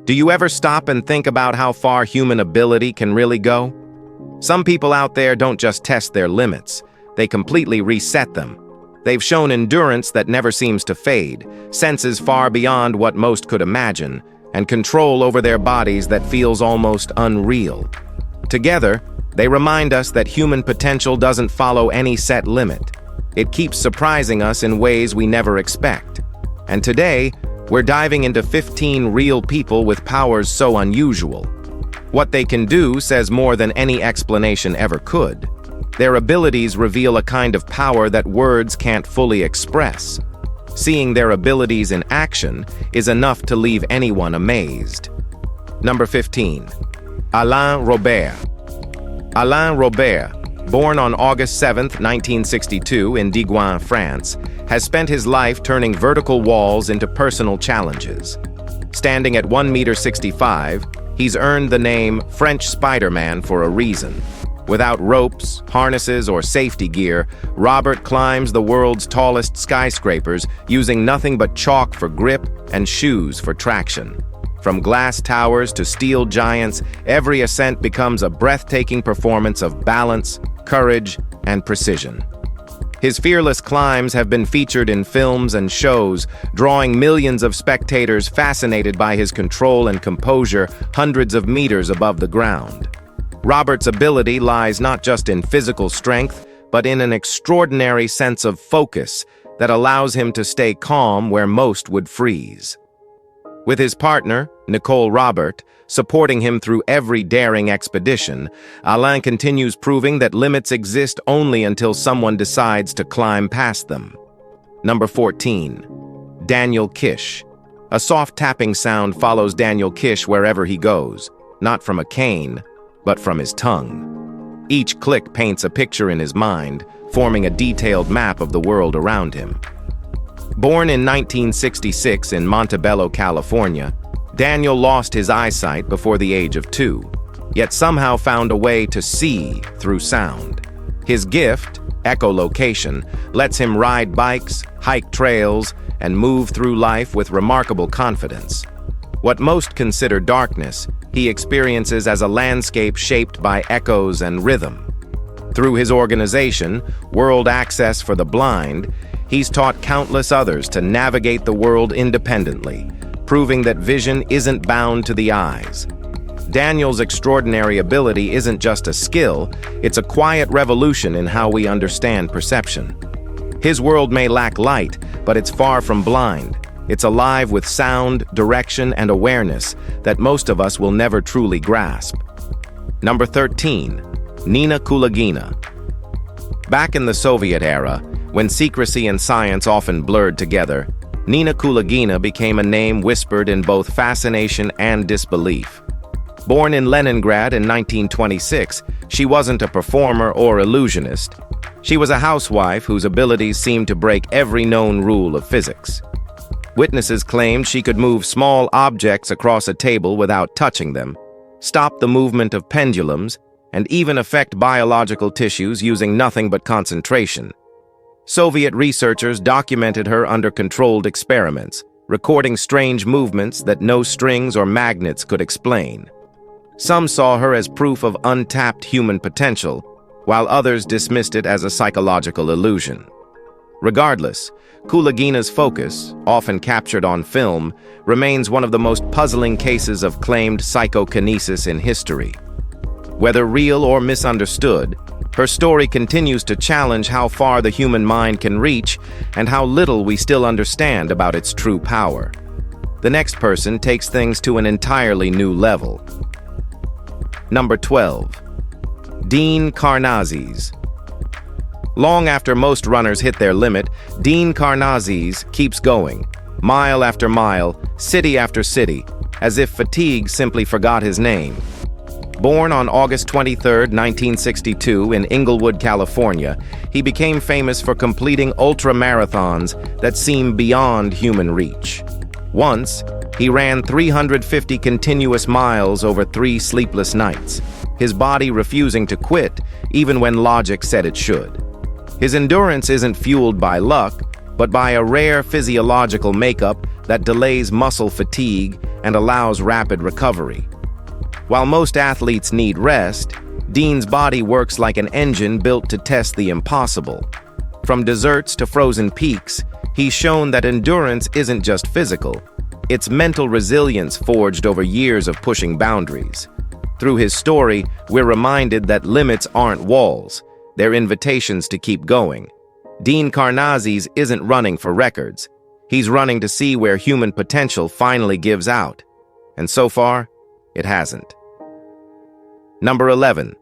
Do you ever stop and think about how far human ability can really go? Some people out there don't just test their limits, they completely reset them. They've shown endurance that never seems to fade, senses far beyond what most could imagine, and control over their bodies that feels almost unreal. Together, they remind us that human potential doesn't follow any set limit. It keeps surprising us in ways we never expect. And today, we're diving into 15 real people with powers so unusual. What they can do says more than any explanation ever could. Their abilities reveal a kind of power that words can't fully express. Seeing their abilities in action is enough to leave anyone amazed. Number 15. Alain Robert. Alain Robert, born on August 7, 1962 in Digoin, France, has spent his life turning vertical walls into personal challenges. Standing at 1.65 meters, he's earned the name French Spider-Man for a reason. Without ropes, harnesses, or safety gear, Robert climbs the world's tallest skyscrapers using nothing but chalk for grip and shoes for traction. From glass towers to steel giants, every ascent becomes a breathtaking performance of balance, courage, and precision. His fearless climbs have been featured in films and shows, drawing millions of spectators fascinated by his control and composure hundreds of meters above the ground. Robert's ability lies not just in physical strength, but in an extraordinary sense of focus that allows him to stay calm where most would freeze. With his partner, Nicole Robert, supporting him through every daring expedition, Alain continues proving that limits exist only until someone decides to climb past them. Number 14. Daniel Kish. A soft tapping sound follows Daniel Kish wherever he goes, not from a cane, but from his tongue. Each click paints a picture in his mind, forming a detailed map of the world around him. Born in 1966 in Montebello, California, Daniel lost his eyesight before the age of 2, yet somehow found a way to see through sound. His gift, echolocation, lets him ride bikes, hike trails, and move through life with remarkable confidence. What most consider darkness, he experiences as a landscape shaped by echoes and rhythm. Through his organization, World Access for the Blind, he's taught countless others to navigate the world independently, proving that vision isn't bound to the eyes. Daniel's extraordinary ability isn't just a skill, it's a quiet revolution in how we understand perception. His world may lack light, but it's far from blind. It's alive with sound, direction, and awareness that most of us will never truly grasp. Number 13. Nina Kulagina. Back in the Soviet era, when secrecy and science often blurred together, Nina Kulagina became a name whispered in both fascination and disbelief. Born in Leningrad in 1926, she wasn't a performer or illusionist. She was a housewife whose abilities seemed to break every known rule of physics. Witnesses claimed she could move small objects across a table without touching them, stop the movement of pendulums, and even affect biological tissues using nothing but concentration. Soviet researchers documented her under controlled experiments, recording strange movements that no strings or magnets could explain. Some saw her as proof of untapped human potential, while others dismissed it as a psychological illusion. Regardless, Kulagina's focus, often captured on film, remains one of the most puzzling cases of claimed psychokinesis in history. Whether real or misunderstood, her story continues to challenge how far the human mind can reach and how little we still understand about its true power. The next person takes things to an entirely new level. Number 12. Dean Karnazes. Long after most runners hit their limit, Dean Karnazes keeps going, mile after mile, city after city, as if fatigue simply forgot his name. Born on August 23, 1962 in Inglewood, California, he became famous for completing ultra-marathons that seem beyond human reach. Once, he ran 350 continuous miles over 3 sleepless nights, his body refusing to quit even when logic said it should. His endurance isn't fueled by luck, but by a rare physiological makeup that delays muscle fatigue and allows rapid recovery. While most athletes need rest, Dean's body works like an engine built to test the impossible. From desserts to frozen peaks, he's shown that endurance isn't just physical, it's mental resilience forged over years of pushing boundaries. Through his story, we're reminded that limits aren't walls, they're invitations to keep going. Dean Karnazes isn't running for records. He's running to see where human potential finally gives out. And so far, it hasn't. Number 11.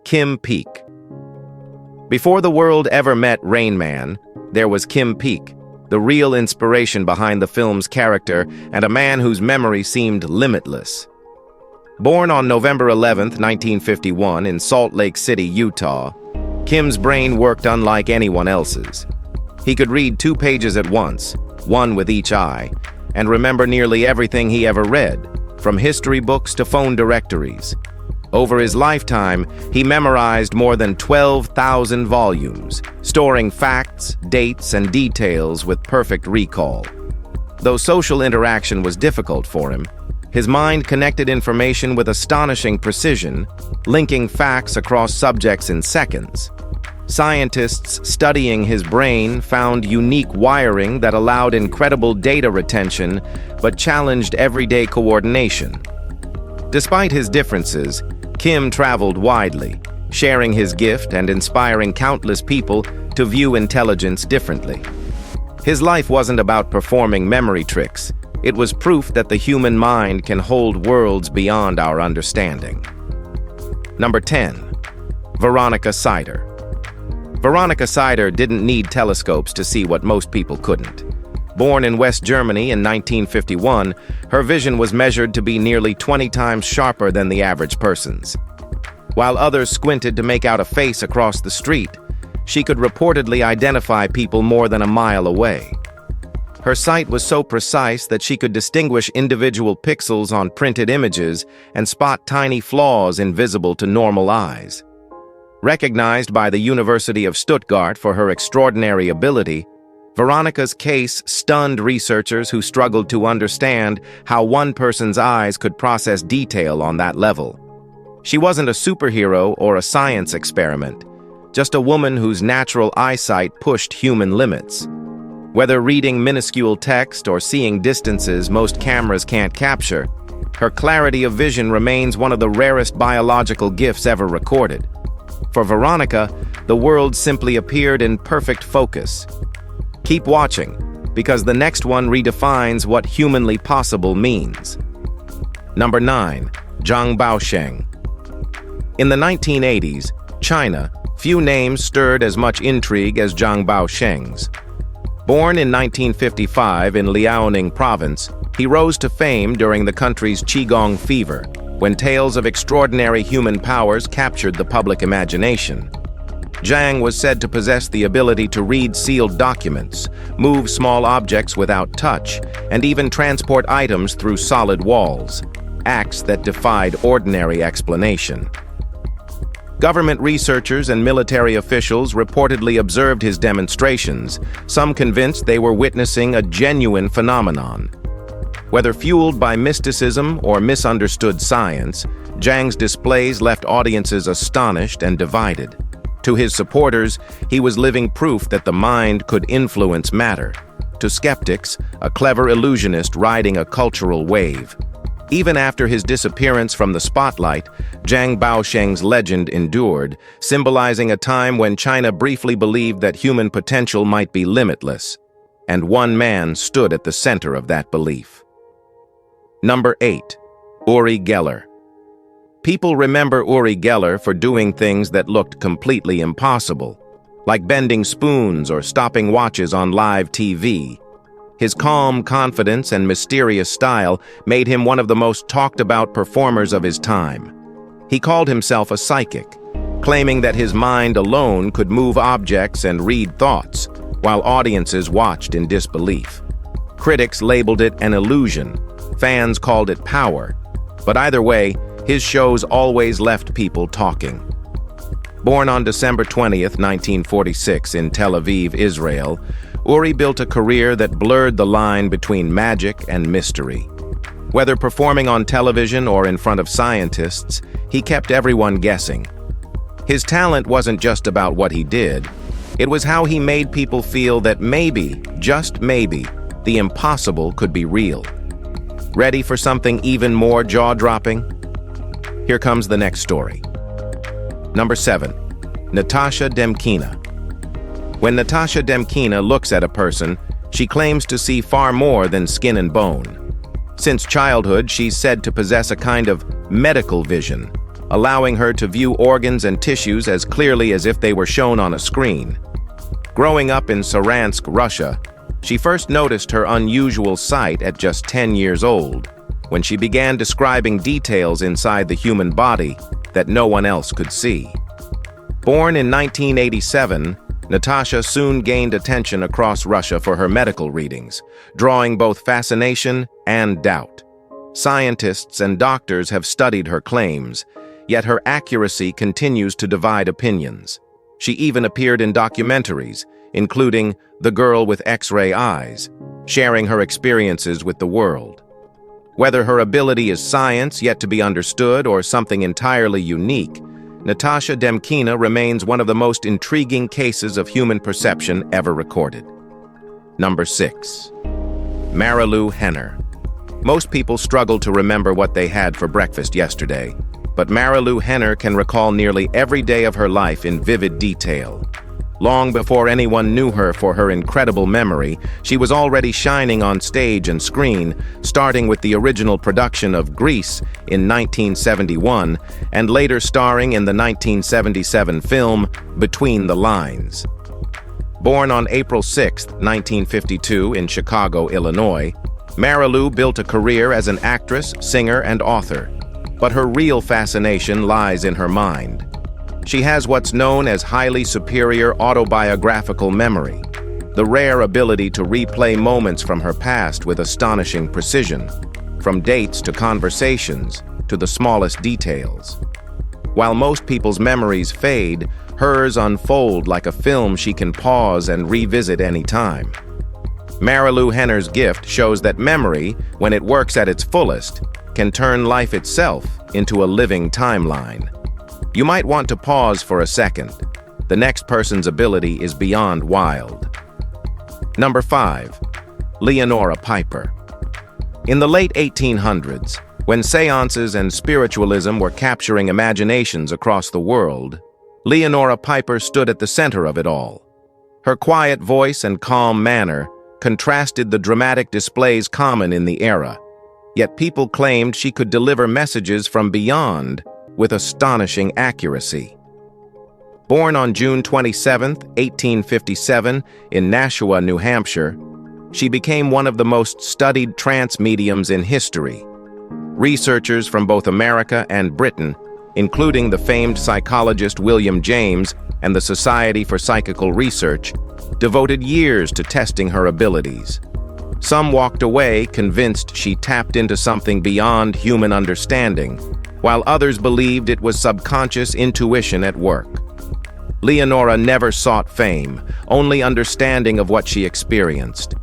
Kim Peek. Before the world ever met Rain Man, there was Kim Peek, the real inspiration behind the film's character and a man whose memory seemed limitless. Born on November 11, 1951 in Salt Lake City, Utah, Kim's brain worked unlike anyone else's. He could read 2 pages at once, one with each eye, and remember nearly everything he ever read, from history books to phone directories. Over his lifetime, he memorized more than 12,000 volumes, storing facts, dates, and details with perfect recall. Though social interaction was difficult for him, his mind connected information with astonishing precision, linking facts across subjects in seconds. Scientists studying his brain found unique wiring that allowed incredible data retention but challenged everyday coordination. Despite his differences, Kim traveled widely, sharing his gift and inspiring countless people to view intelligence differently. His life wasn't about performing memory tricks. It was proof that the human mind can hold worlds beyond our understanding. Number 10. Veronica Sider. Veronica Sider didn't need telescopes to see what most people couldn't. Born in West Germany in 1951, her vision was measured to be nearly 20 times sharper than the average person's. While others squinted to make out a face across the street, she could reportedly identify people more than a mile away. Her sight was so precise that she could distinguish individual pixels on printed images and spot tiny flaws invisible to normal eyes. Recognized by the University of Stuttgart for her extraordinary ability, Veronica's case stunned researchers who struggled to understand how one person's eyes could process detail on that level. She wasn't a superhero or a science experiment, just a woman whose natural eyesight pushed human limits. Whether reading minuscule text or seeing distances most cameras can't capture, her clarity of vision remains one of the rarest biological gifts ever recorded. For Veronica, the world simply appeared in perfect focus. Keep watching, because the next one redefines what humanly possible means. Number 9. Zhang Baosheng. In the 1980s, China, few names stirred as much intrigue as Zhang Baosheng's. Born in 1955 in Liaoning province, he rose to fame during the country's Qigong fever, when tales of extraordinary human powers captured the public imagination. Zhang was said to possess the ability to read sealed documents, move small objects without touch, and even transport items through solid walls, acts that defied ordinary explanation. Government researchers and military officials reportedly observed his demonstrations, some convinced they were witnessing a genuine phenomenon. Whether fueled by mysticism or misunderstood science, Zhang's displays left audiences astonished and divided. To his supporters, he was living proof that the mind could influence matter. To skeptics, a clever illusionist riding a cultural wave. Even after his disappearance from the spotlight, Zhang Baosheng's legend endured, symbolizing a time when China briefly believed that human potential might be limitless. And one man stood at the center of that belief. Number 8. Uri Geller. People remember Uri Geller for doing things that looked completely impossible, like bending spoons or stopping watches on live TV. His calm confidence and mysterious style made him one of the most talked-about performers of his time. He called himself a psychic, claiming that his mind alone could move objects and read thoughts, while audiences watched in disbelief. Critics labeled it an illusion, fans called it power, but either way, his shows always left people talking. Born on December 20th, 1946 in Tel Aviv, Israel, Uri built a career that blurred the line between magic and mystery. Whether performing on television or in front of scientists, he kept everyone guessing. His talent wasn't just about what he did. It was how he made people feel that maybe, just maybe, the impossible could be real. Ready for something even more jaw-dropping? Here comes the next story. Number 7. Natasha Demkina. When Natasha Demkina looks at a person, she claims to see far more than skin and bone. Since childhood, she's said to possess a kind of medical vision, allowing her to view organs and tissues as clearly as if they were shown on a screen. Growing up in Saransk, Russia, she first noticed her unusual sight at just 10 years old, when she began describing details inside the human body that no one else could see. Born in 1987, Natasha soon gained attention across Russia for her medical readings, drawing both fascination and doubt. Scientists and doctors have studied her claims, yet her accuracy continues to divide opinions. She even appeared in documentaries, including The Girl with X-ray Eyes, sharing her experiences with the world. Whether her ability is science yet to be understood or something entirely unique, Natasha Demkina remains one of the most intriguing cases of human perception ever recorded. Number 6. Marilu Henner. Most people struggle to remember what they had for breakfast yesterday, but Marilu Henner can recall nearly every day of her life in vivid detail. Long before anyone knew her for her incredible memory, she was already shining on stage and screen, starting with the original production of Grease in 1971 and later starring in the 1977 film Between the Lines. Born on April 6, 1952 in Chicago, Illinois, Marilu built a career as an actress, singer, and author, but her real fascination lies in her mind. She has what's known as highly superior autobiographical memory, the rare ability to replay moments from her past with astonishing precision, from dates to conversations to the smallest details. While most people's memories fade, hers unfold like a film she can pause and revisit any time. Marilu Henner's gift shows that memory, when it works at its fullest, can turn life itself into a living timeline. You might want to pause for a second. The next person's ability is beyond wild. Number 5. Leonora Piper. In the late 1800s, when seances and spiritualism were capturing imaginations across the world, Leonora Piper stood at the center of it all. Her quiet voice and calm manner contrasted the dramatic displays common in the era, yet people claimed she could deliver messages from beyond with astonishing accuracy. Born on June 27, 1857, in Nashua, New Hampshire, she became one of the most studied trance mediums in history. Researchers from both America and Britain, including the famed psychologist William James and the Society for Psychical Research, devoted years to testing her abilities. Some walked away convinced she tapped into something beyond human understanding, while others believed it was subconscious intuition at work. Leonora never sought fame, only understanding of what she experienced.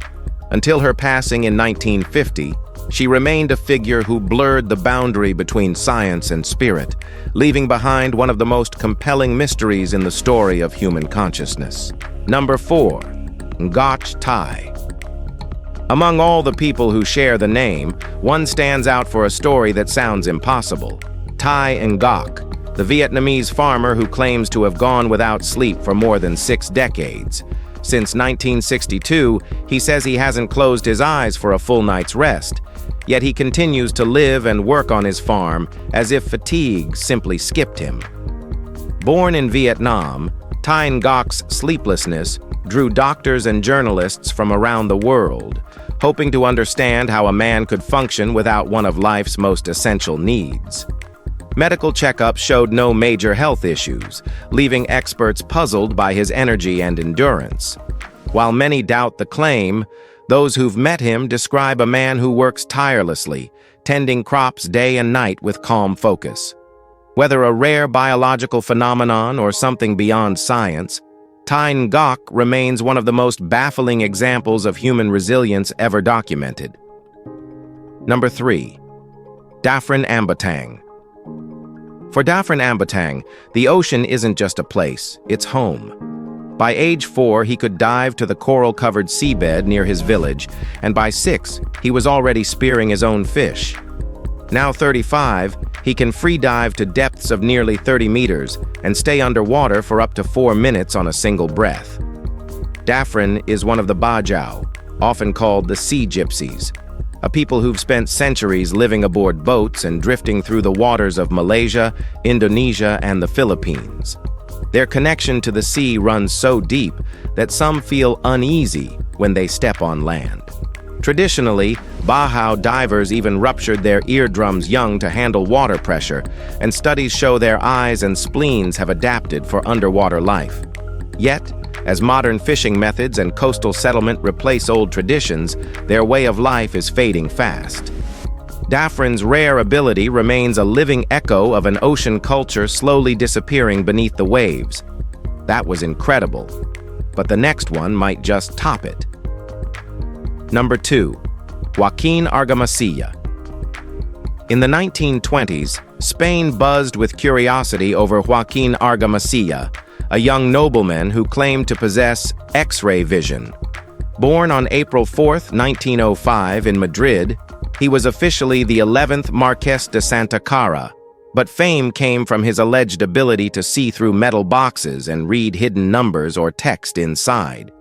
Until her passing in 1950, she remained a figure who blurred the boundary between science and spirit, leaving behind one of the most compelling mysteries in the story of human consciousness. Number 4. Ngoc Thai. Among all the people who share the name, one stands out for a story that sounds impossible. Thai Ngoc, the Vietnamese farmer who claims to have gone without sleep for more than 6 decades. Since 1962, he says he hasn't closed his eyes for a full night's rest, yet he continues to live and work on his farm as if fatigue simply skipped him. Born in Vietnam, Thai Ngoc's sleeplessness drew doctors and journalists from around the world, hoping to understand how a man could function without one of life's most essential needs. Medical checkups showed no major health issues, leaving experts puzzled by his energy and endurance. While many doubt the claim, those who've met him describe a man who works tirelessly, tending crops day and night with calm focus. Whether a rare biological phenomenon or something beyond science, Tyne Gok remains one of the most baffling examples of human resilience ever documented. Number 3. Dafran Ambatang. For Dafran Ambatang, the ocean isn't just a place, it's home. By age 4, he could dive to the coral-covered seabed near his village, and by 6, he was already spearing his own fish. Now 35, he can free dive to depths of nearly 30 meters and stay underwater for up to 4 minutes on a single breath. Dafran is one of the Bajau, often called the sea gypsies, a people who've spent centuries living aboard boats and drifting through the waters of Malaysia, Indonesia, and the Philippines. Their connection to the sea runs so deep that some feel uneasy when they step on land. Traditionally, Bajau divers even ruptured their eardrums young to handle water pressure, and studies show their eyes and spleens have adapted for underwater life. Yet, as modern fishing methods and coastal settlement replace old traditions, their way of life is fading fast. Dafran's rare ability remains a living echo of an ocean culture slowly disappearing beneath the waves. That was incredible, but the next one might just top it. Number 2. Joaquin Argamasilla. In the 1920s, Spain buzzed with curiosity over Joaquin Argamasilla, a young nobleman who claimed to possess X-ray vision. Born on April 4, 1905 in Madrid, he was officially the 11th Marquess de Santa Cara, but fame came from his alleged ability to see through metal boxes and read hidden numbers or text inside.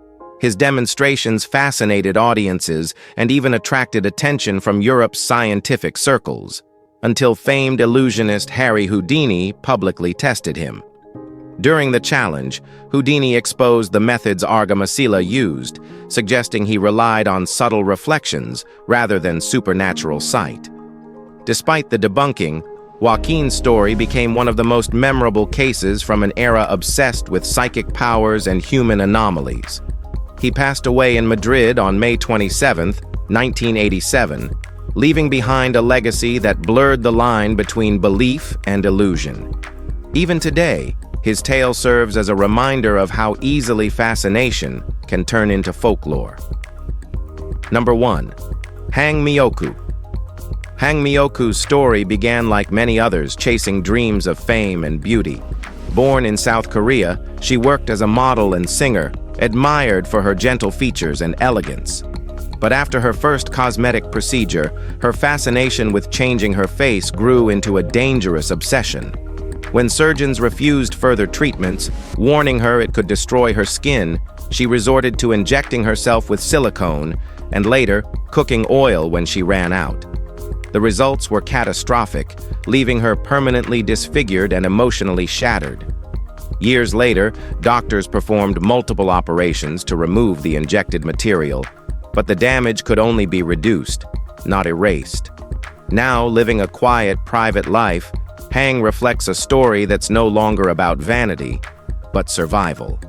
His demonstrations fascinated audiences and even attracted attention from Europe's scientific circles, until famed illusionist Harry Houdini publicly tested him. During the challenge, Houdini exposed the methods Argamasilla used, suggesting he relied on subtle reflections rather than supernatural sight. Despite the debunking, Joaquin's story became one of the most memorable cases from an era obsessed with psychic powers and human anomalies. He passed away in Madrid on May 27, 1987, leaving behind a legacy that blurred the line between belief and illusion. Even today, his tale serves as a reminder of how easily fascination can turn into folklore. Number 1. Hang Myoku. Hang Myoku's story began like many others, chasing dreams of fame and beauty. Born in South Korea, she worked as a model and singer, admired for her gentle features and elegance. But after her first cosmetic procedure, her fascination with changing her face grew into a dangerous obsession. When surgeons refused further treatments, warning her it could destroy her skin, she resorted to injecting herself with silicone and later cooking oil when she ran out. The results were catastrophic, leaving her permanently disfigured and emotionally shattered. Years later, doctors performed multiple operations to remove the injected material, but the damage could only be reduced, not erased. Now, living a quiet, private life, Hang reflects a story that's no longer about vanity, but survival.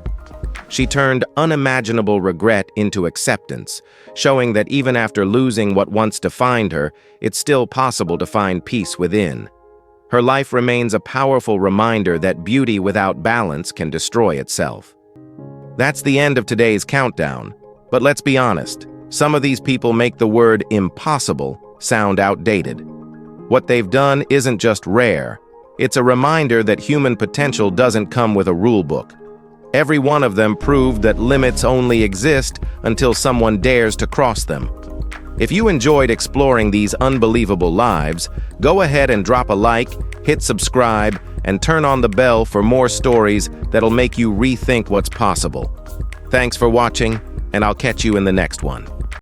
She turned unimaginable regret into acceptance, showing that even after losing what once defined her, it's still possible to find peace within. Her life remains a powerful reminder that beauty without balance can destroy itself. That's the end of today's countdown, but let's be honest, some of these people make the word impossible sound outdated. What they've done isn't just rare, it's a reminder that human potential doesn't come with a rule book. Every one of them proved that limits only exist until someone dares to cross them. If you enjoyed exploring these unbelievable lives, go ahead and drop a like, hit subscribe, and turn on the bell for more stories that'll make you rethink what's possible. Thanks for watching, and I'll catch you in the next one.